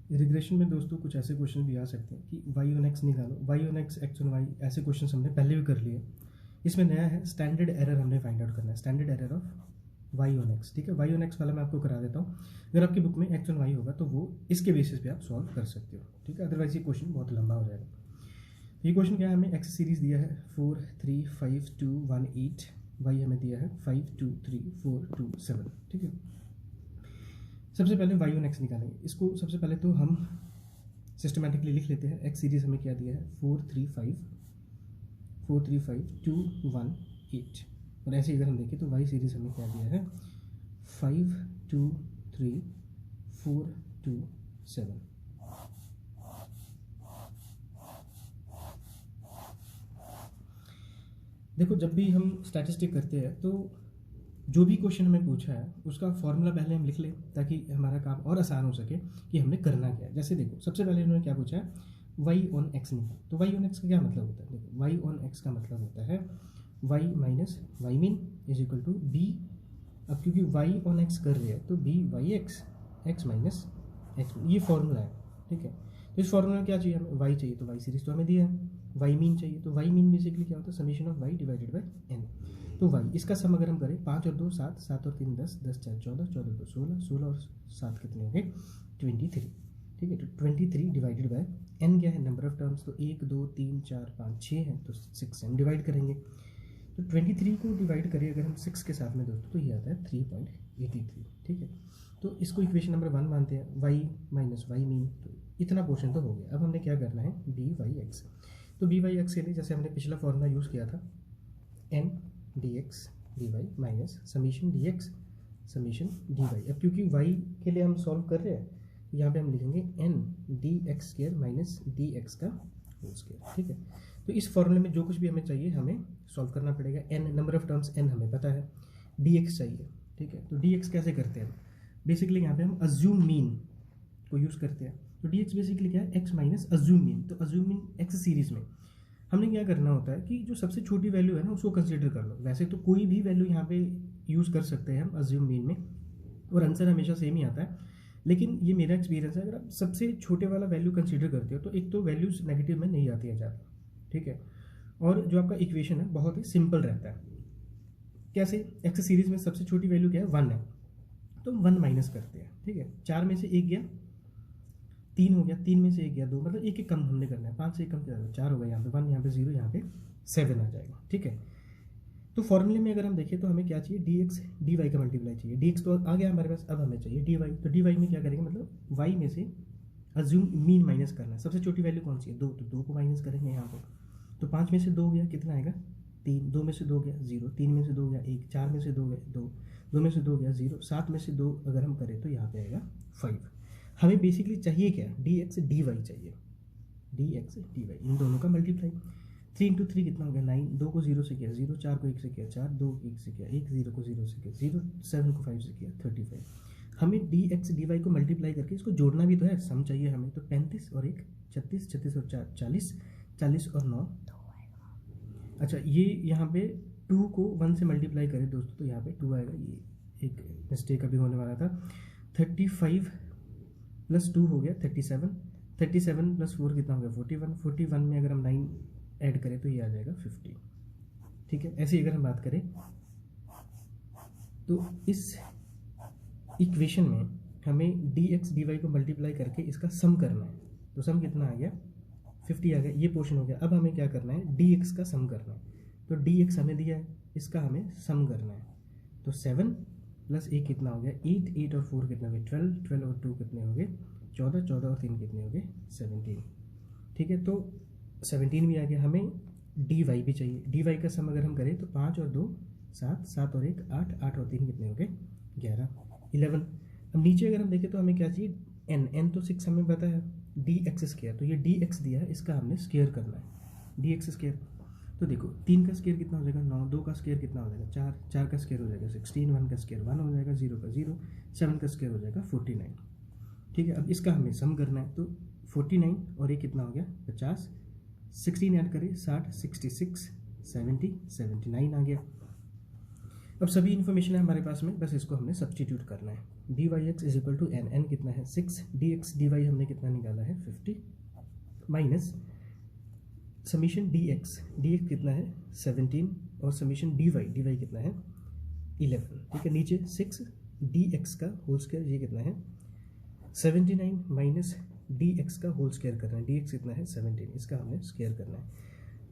Regression में दोस्तों कुछ ऐसे क्वेश्चन भी आ सकते हैं कि वाई ऑन एक्स निकालो, Y on X, X on Y, ऐसे क्वेश्चन हमने पहले भी कर लिए। इसमें नया है स्टैंडर्ड एरर हमने फाइंड आउट करना है, standard error of Y on X. ठीक है, वाई ऑन एक्स वाला मैं आपको करा देता हूँ। अगर आपकी बुक में एक्स ऑन वाई होगा तो वो इसके बेसिस पे आप सॉल्व कर सकते हो। ठीक है, अदरवाइज ये क्वेश्चन बहुत लंबा हो जाएगा। ये क्वेश्चन क्या है, हमें एक्स सीरीज दिया है 4 3 5 2 1 8, वाई हमें दिया है 5 2 3 4 2 7। ठीक है, सबसे पहले वाई ऑन एक्स निकालेंगे। इसको सबसे पहले तो हम सिस्टमेटिकली लिख लेते हैं। एक्स सीरीज हमें क्या दिया है 4 3 5 2 1 8, और ऐसे अगर हम देखें तो वाई सीरीज हमें क्या दिया है 5 2 3 4 2 7। देखो, जब भी हम स्टैटिस्टिक करते हैं तो जो भी क्वेश्चन हमें पूछा है उसका फॉर्मूला पहले हम लिख लें ताकि हमारा काम और आसान हो सके कि हमने करना क्या है। जैसे देखो, सबसे पहले उन्होंने क्या पूछा है, वाई ऑन एक्स निकाल। तो वाई ऑन एक्स का क्या मतलब होता है, देखो वाई ऑन एक्स का मतलब होता है Y minus Y mean is equal to B. अब क्योंकि वाई ऑन एक्स कर रहे हैं तो B Y X, X minus X, ये फॉर्मूला है। ठीक है, तो इस फॉर्मूला में क्या चाहिए हमें, वाई चाहिए, तो वाई सीरीज तो हमें दिया है। वाई मीन चाहिए, तो वाई मीन बेसिकली क्या होता है, summation of Y divided by N. तो वाई, इसका सम अगर हम करें 5 और 2 7, 7 और 3 10, 10 4 14, 14 2 16, 16 और 7 कितने हो गए 23। ठीक है, तो 23 डिवाइडेड बाय एन क्या है, नंबर ऑफ टर्म्स, तो 1 2 3 4 5 6 है, तो 6 से हम डिवाइड करेंगे। तो 23 को डिवाइड करें अगर हम 6 के साथ में दोस्तों तो ये आता है 3.83। ठीक है, तो इसको इक्वेशन नंबर 1 मानते हैं, वाई माइनस वाई मीन। तो इतना पोर्शन तो हो गया। अब हमने क्या करना है, बी वाई एक्स। तो बी वाई एक्स के लिए जैसे हमने पिछला फॉर्मूला यूज़ किया था, N D X D Y minus summation D X summation D Y. अब क्योंकि वाई के लिए हम सॉल्व कर रहे हैं तो यहाँ पे हम लिखेंगे N D X square minus D X का होल स्क्वायर। ठीक है, तो इस फॉर्मूले में जो कुछ भी हमें चाहिए हमें सॉल्व करना पड़ेगा। N number of terms N हमें पता है, डी एक्स चाहिए। ठीक है, तो डी एक्स कैसे करते हैं, बेसिकली यहाँ पे हम अज्यूम मीन को यूज़ करते हैं। तो डी एक्स बेसिकली क्या है, एक्स माइनस अज्यूम मीन। तो अज्यूम मीन एक्स सीरीज में हमने क्या करना होता है कि जो सबसे छोटी वैल्यू है ना उसको कंसीडर कर लो। वैसे तो कोई भी वैल्यू यहाँ पे यूज़ कर सकते हैं हम अज्यूम मीन में, और आंसर हमेशा सेम ही आता है। लेकिन ये मेरा एक्सपीरियंस है, अगर आप सबसे छोटे वाला वैल्यू कंसीडर करते हो तो एक तो वैल्यूज नेगेटिव में नहीं आती है ज़्यादा। ठीक है, और जो आपका इक्वेशन है बहुत ही सिंपल रहता है। कैसे, एक्स सीरीज में सबसे छोटी वैल्यू क्या है 1 है, तो 1 माइनस करते हैं। ठीक है, 4 में से 1 गया 3 हो गया, 3 में से 1 गया 2, मतलब एक एक कम हमने करना है। 5 से 1 कम क्या, 4 होगा, यहाँ पे 1, यहाँ पे 0, यहाँ पे 7 आ जाएगा। ठीक है, तो फॉर्मूले में अगर हम देखें तो हमें क्या चाहिए, डी एक्स डी वाई का मल्टीप्लाई चाहिए। डी एक्स तो आ गया हमारे पास, अब हमें चाहिए डी वाई। तो डी वाई में क्या करेंगे, मतलब वाई में से अज्यूम मीन माइनस करना है। सबसे छोटी वैल्यू कौन सी है 2, तो 2 को माइनस करेंगे यहाँ पे। तो 5 में से 2 गया, कितना आएगा 3, 2 में से 2 गया 0, 3 में से 2 गया 1, 4 में से 2 गया 2, 2 में से 2 गया 0, 7 में से 2 अगर हम करें तो यहाँ पे आएगा 5। हमें बेसिकली चाहिए क्या, डी एक्स डी वाई चाहिए, डी एक्स डी वाई, इन दोनों का मल्टीप्लाई। 3 इंटू 3 कितना हो गया 9, 2 को 0 से किया 0, 4 को 1 से किया 4, 2 को 1 से किया 1, 0 को 0 से किया 0, 7 को 5 से किया 35। हमें डी एक्स डी वाई को मल्टीप्लाई करके इसको जोड़ना भी तो है, सम चाहिए हमें। तो 35 और 1 36, 36 और 4 40, 40 और 9, अच्छा ये यहाँ पे 2 को 1 से मल्टीप्लाई करें दोस्तों तो यहाँ पे 2 आएगा। ये एक मिस्टेक अभी होने वाला था। 35 प्लस 2 हो गया 37, 37 प्लस 4 कितना हो गया 41, 41 में अगर हम 9 ऐड करें तो ये आ जाएगा 50। ठीक है, ऐसे अगर हम बात करें तो इस इक्वेशन में हमें डी एक्स डी वाई को मल्टीप्लाई करके इसका सम करना है। तो सम कितना आ गया 50 आ गया, ये पोर्शन हो गया। अब हमें क्या करना है, डी एक्स का सम करना है। तो डी एक्स हमें दिया है, इसका हमें सम करना है। तो 7 प्लस 1 कितना हो गया 8, 8 और 4 कितने हो गए 12, 12 और 2 कितने हो गए 14, 14 और 3 कितने हो गए 17। ठीक है, तो 17 भी आ गया। हमें डी वाई भी चाहिए। डी वाई का सम अगर हम करें तो 5 और 2 7, 7 और 1 8, 8 और 3 कितने हो गए 11, 11। अब नीचे अगर हम देखें तो हमें क्या चाहिए, एन, एन तो 6 हमें पता है, डी एक्स स्क्वायर, तो ये डी एक्स दिया है, इसका हमने स्क्वायर करना है, डी एक्स स्क्वायर। तो देखो 3 का स्क्वायर कितना हो जाएगा 9, 2 का स्क्वायर कितना हो जाएगा 4, 4 का स्क्वायर हो जाएगा 16, 1 का स्क्वायर 1 हो जाएगा, 0 का 0, 7 का स्क्वायर हो जाएगा 49। ठीक है, अब इसका हमें सम करना है। तो 49 और ये कितना हो गया 50, 16 ऐड करें 60, 66, 70, 79 आ गया। अब सभी इन्फॉर्मेशन है हमारे पास में, बस इसको हमने सब्स्टिट्यूट करना है। D Y X is equal to N, N कितना है 6, डी एक्स डी वाई हमने कितना निकाला है 50, माइनस समीशन डी एक्स कितना है 17 और समीशन डी वाई कितना है 11, ठीक है। नीचे 6 डी एक्स का होल स्क्वायर, ये कितना है 79 माइनस डी एक्स का होल स्क्वायर करना है, डी एक्स कितना है 17, इसका हमने स्क्वायर करना है।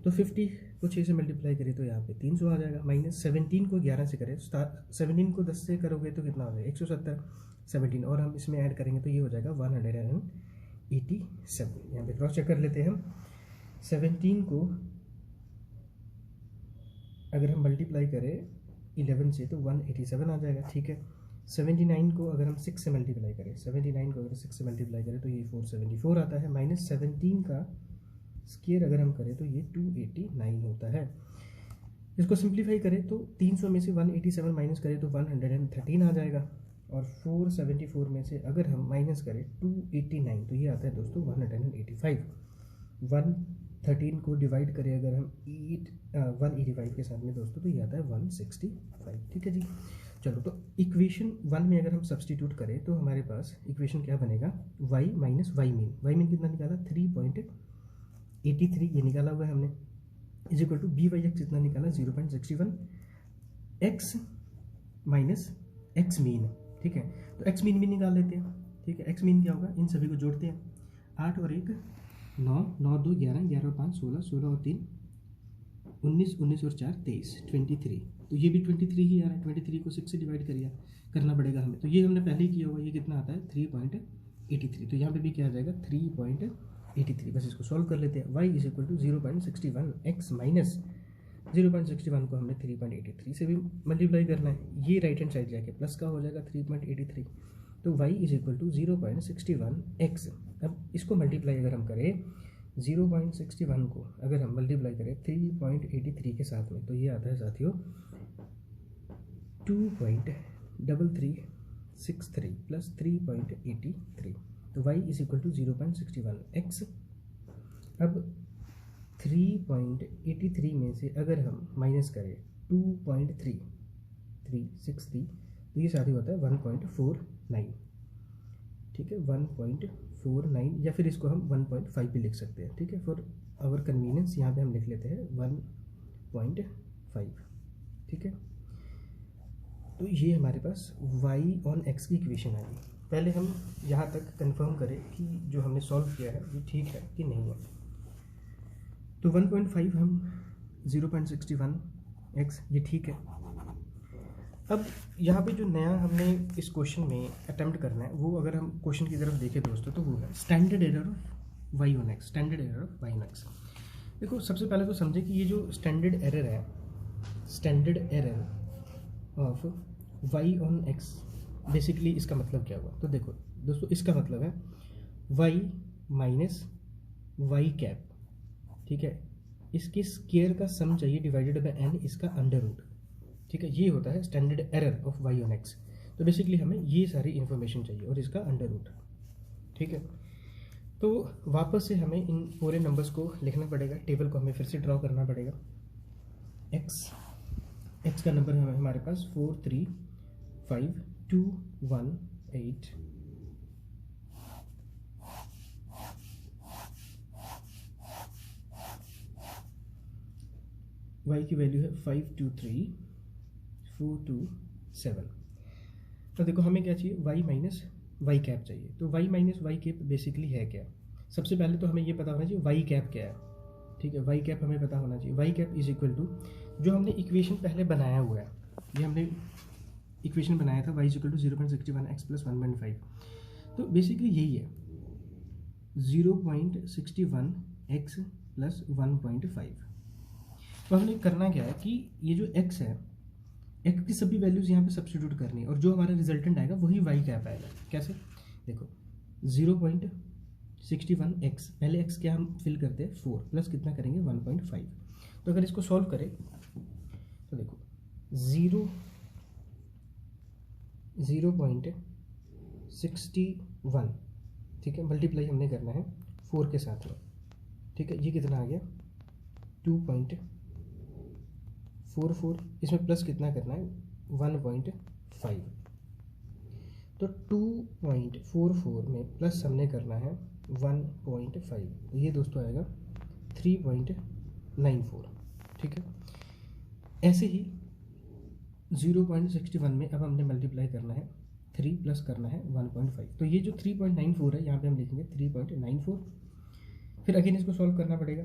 तो 50 को 6 से मल्टीप्लाई करें तो यहाँ पे 300 आ जाएगा, माइनस 17 को 11 से करें, 17 को 10 से करोगे तो कितना हो जाएगा 170, 17 और हम इसमें ऐड करेंगे तो ये हो जाएगा 187। यहाँ पे क्रॉस चेक कर लेते हैं हम। 17 को अगर हम मल्टीप्लाई करें 11 से तो 187 आ जाएगा, ठीक है। 79 को अगर हम 6 से मल्टीप्लाई करें, 79 को अगर 6 से मल्टीप्लाई करें तो ये 474 आता है, माइनस 17 का स्क्वायर अगर हम करें तो ये 289 होता है। इसको सिंप्लीफाई करें तो 300 में से 187 माइनस करें तो 113 आ जाएगा, और 474 में से अगर हम माइनस करें 289 तो ये आता है दोस्तों 185। 113 को डिवाइड करें अगर हम 185 के साथ में दोस्तों तो ये आता है 165, ठीक है जी। चलो तो इक्वेशन 1 में अगर हम सब्सटीट्यूट करें तो हमारे पास इक्वेशन क्या बनेगा, y माइनस वाई मीन कितना निकाला 3.83 ये निकाला हुआ है हमने, is equal to B Y X कितना निकाला 0.61, x माइनस एक्स मीन, ठीक है। तो एक्स मीन भी निकाल लेते हैं, ठीक है। एक्स मीन क्या होगा, इन सभी को जोड़ते हैं, 8 और 1 9, 9 2 11, 11 और 5 16, 16 और 3 19, 19 और 4 23, 23। तो ये भी 23 ही आ रहा है, 23 को 6 से डिवाइड करना पड़ेगा हमें, तो ये हमने पहले ही किया हुआ, ये कितना आता है 3.83, तो यहाँ पे भी क्या आ जाएगा 3.83। बस इसको सॉल्व कर लेते हैं। y is equal to 0.61, x minus 0.61 को हमने 3.83 से भी मल्टीप्लाई करना है, ये राइट हैंड साइड जाके प्लस का हो जाएगा 3.83, तो y is equal to 0.61x। अब इसको मल्टीप्लाई अगर हम करें 0.61 को अगर हम मल्टीप्लाई करें 3.83 के साथ में तो ये आता है साथियों 2.3363 प्लस 3.83, तो y is equal to 0.61x। अब 3.83 में से अगर हम माइनस करें 2.3363 तो ये साथियों होता है 1.49, ठीक है 1.49, या फिर इसको हम 1.5 भी लिख सकते हैं, ठीक है। फॉर आवर कन्वीनियंस यहाँ पे हम लिख लेते हैं 1.5, ठीक है। तो ये हमारे पास y ऑन x की इक्वेशन आ गई। पहले हम यहाँ तक कंफर्म करें कि जो हमने सॉल्व किया है ये ठीक है कि नहीं है। तो 1.5 हम 0.61x ये ठीक है। अब यहाँ पे जो नया हमने इस क्वेश्चन में अटेम्प्ट करना है वो अगर हम क्वेश्चन की तरफ देखें दोस्तों तो वो है standard error of y on x, standard error of y on x। देखो सबसे पहले तो समझे कि ये जो स्टैंडर्ड एरर है, standard error of y on x, basically इसका मतलब क्या हुआ। तो देखो दोस्तों इसका मतलब है y माइनस वाई कैप, ठीक है, इसके स्क्वायर का सम चाहिए डिवाइडेड बाय n, इसका अंडर रूट, ठीक है। ये होता है standard error of y on x। तो बेसिकली हमें ये सारी इन्फॉर्मेशन चाहिए और इसका अंडर रूट, ठीक है। तो वापस से हमें इन पूरे नंबर्स को लिखना पड़ेगा, टेबल को हमें फिर से ड्रॉ करना पड़ेगा। x का नंबर है हमारे पास 43521 y की वैल्यू है 523427। तो देखो हमें क्या चाहिए, y माइनस वाई कैप चाहिए। तो y minus Y cap basically है क्या, सबसे पहले तो हमें ये पता होना चाहिए y कैप क्या है, ठीक है। y कैप हमें पता होना चाहिए, y cap is equal to जो हमने इक्वेशन पहले बनाया हुआ है, ये हमने इक्वेशन बनाया था y is equal to 0.61x plus 1.5। तो बेसिकली यही है 0.61x प्लस 1.5। तो हमने करना क्या है कि ये जो x है, x की सभी वैल्यूज़ यहाँ पे सब्स्टिट्यूट करनी है और जो हमारा रिजल्टेंट आएगा वही y कैप आएगा। कैसे, देखो 0.61x, पहले x क्या हम फिल करते हैं 4 प्लस कितना करेंगे 1.5। तो अगर इसको सॉल्व करें तो देखो 0.61, ठीक है, मल्टीप्लाई हमने करना है 4 के साथ में, ठीक है। ये कितना आ गया 2.44, इसमें प्लस कितना करना है 1.5। तो 2.44 में प्लस हमने करना है 1.5, तो ये दोस्तों आएगा 3.94, ठीक है। ऐसे ही 0.61 में अब हमने मल्टीप्लाई करना है 3 प्लस करना है 1.5, तो ये जो 3.94 है यहाँ पे हम लिखेंगे 3.94। फिर अगेन इसको सॉल्व करना पड़ेगा,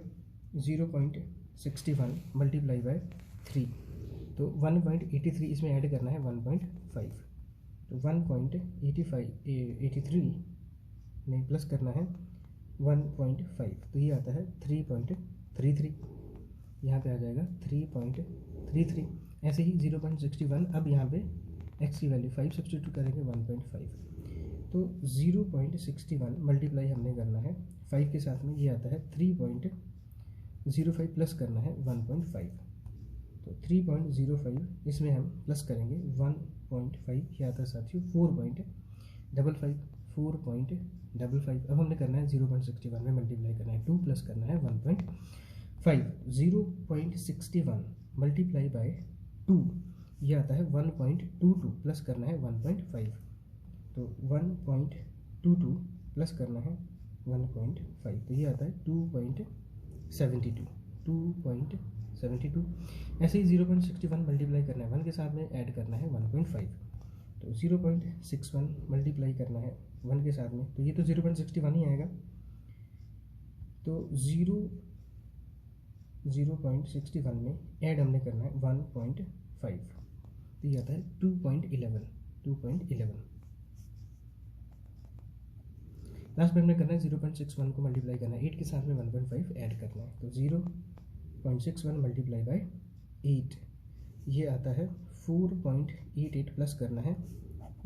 0.61 मल्टीप्लाई बाय 3, तो 1.83 इसमें ऐड करना है 1.5, तो 1.83 में प्लस करना है 1.5, तो ये आता है 3.33, यहाँ पे आ जाएगा 3.33। ऐसे ही 0.61, अब यहाँ पे x की वैल्यू 5 सब्स्टिट्यूट करेंगे 1.5, तो 0.61 मल्टीप्लाई हमने करना है 5 के साथ में, ये आता है 3.05 प्लस करना है 1.5, तो 3.05 इसमें हम प्लस करेंगे 1.5, ये आता है साथियों 4.55। अब हमने करना है 0.61 में मल्टीप्लाई करना है 2 प्लस करना है 1.5, 0.61 मल्टीप्लाई बाय 2, ये आता है 1.22 प्लस करना है 1.5, तो 1.22 प्लस करना है 1.5, तो ये आता है 2.72। ऐसे ही 0.61 मल्टीप्लाई करना है 1 के साथ में, ऐड करना है 1.5, तो 0.61 मल्टीप्लाई करना है 1 के साथ में, तो ये तो 0.61 ही आएगा, तो 0.61 में ऐड हमने करना है 1.5, तो ये आता है 2.11। लास्ट में हमने करना है 0.61 को मल्टीप्लाई करना है 8 के साथ में 1.5 ऐड करना है, तो 0.61 मल्टीप्लाई बाय 8, ये आता है 4.88 प्लस करना है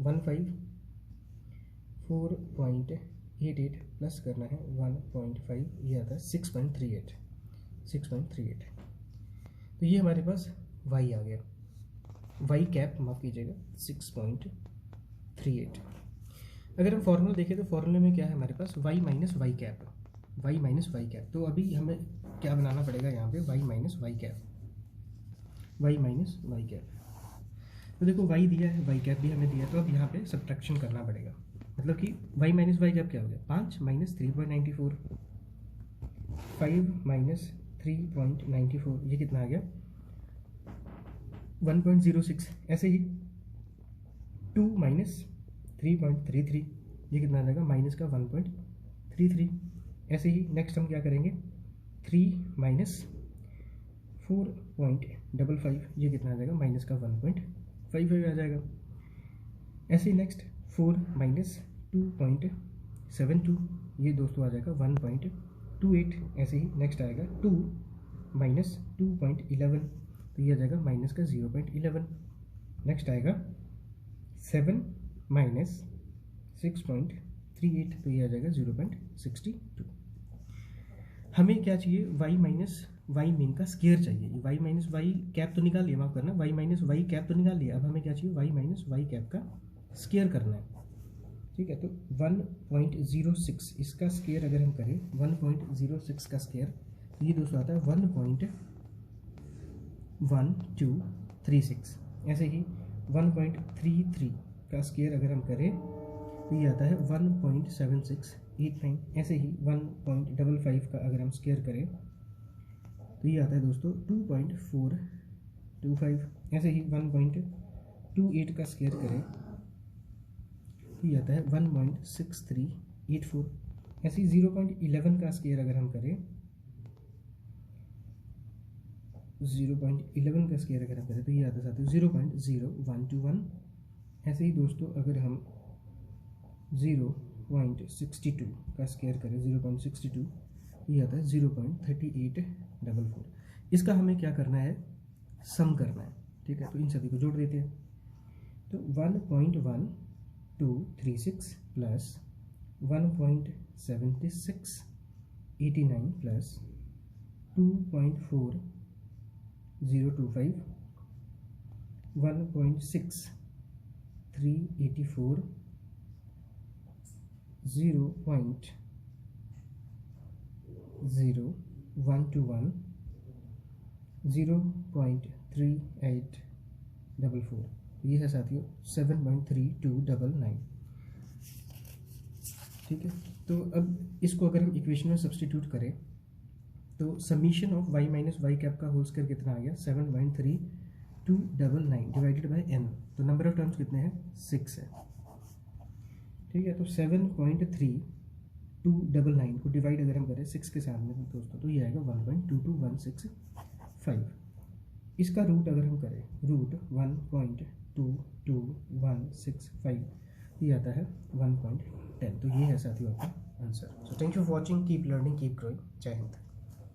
4.88 प्लस करना है 1.5, ये आता है 6.38। तो ये हमारे पास y आ गया, y कैप माफ़ कीजिएगा 6.38। अगर हम फॉर्मूला देखें तो फॉर्मूले में क्या है हमारे पास, y माइनस वाई कैप, तो अभी हमें क्या बनाना पड़ेगा यहाँ पे, y माइनस वाई कैप। तो देखो y दिया है, y कैप भी हमें दिया, तो अब यहाँ पे सब्ट्रैक्शन करना पड़ेगा, मतलब कि y माइनस वाई कैप क्या हो गया, 5 माइनस 3.94, 5 माइनस 3.94, ये कितना आ गया 1.06। ऐसे ही 2 माइनस 3.33, ये कितना आ जाएगा माइनस का 1.33। ऐसे ही नेक्स्ट हम क्या करेंगे, 3 माइनस 4.55, ये कितना आ जाएगा माइनस का 1.55 आ जाएगा। ऐसे ही नेक्स्ट 4 माइनस 2.72, ये दोस्तों आ जाएगा 1.28। ऐसे ही नेक्स्ट आएगा 2 माइनस 2.11, तो ये आ जाएगा माइनस का 0.11। नेक्स्ट आएगा 7 माइनस 6.38, तो ये आ जाएगा 0.62। हमें क्या चाहिए, y माइनस वाई मीन का स्केयर चाहिए, y माइनस वाई कैप तो निकाल लिया, माफ करना, y माइनस वाई कैप तो निकाल लिया, अब हमें क्या चाहिए, y माइनस वाई कैप का स्केयर करना है, ठीक है। तो 1.06 इसका स्केयर अगर हम करें, 1.06 का स्केयर, तो ये दोस्तों आता है 1.1236। ऐसे ही 1.33 का स्केयर अगर हम करें तो ये आता है 1.7689। ऐसे ही 1.55 का अगर हम स्केयर करें तो ये आता है दोस्तों 2.425। ऐसे ही 1.28 का स्केयर करें तो ये आता है 1.6384। ऐसे ही 0.11 का स्केयर अगर हम करें, 0.11 का स्केयर अगर हम करें तो ये आता है साथियों 0.0121। ऐसे ही दोस्तों अगर हम 0.62 का स्केयर करें, 0.62, ये आता है 0.3844। इसका हमें क्या करना है, सम करना है, ठीक है। तो इन सभी को जोड़ देते हैं, तो 1.1236 प्लस 1.7689 प्लस 2.4025, 1.6384, 0.0121, 0.3844, ये है साथियों 7.3299। ठीक है। तो अब इसको अगर हम इक्वेशन में सब्सटीट्यूट करें तो summation of y minus Y cap का होल स्क्वायर कितना आ गया 7.3299 डिवाइडेड बाय n। तो नंबर ऑफ टर्म्स कितने हैं 6 है, ठीक है। तो 7.3299 को डिवाइड अगर हम करें 6 के साथ में दोस्तों तो ये आएगा 1.22165। इसका रूट अगर हम करें रूट 1.22165 ये आता है 1.10। तो ये है साथियों आपका answer. So thank you for watching, keep learning keep growing. जय हिंद।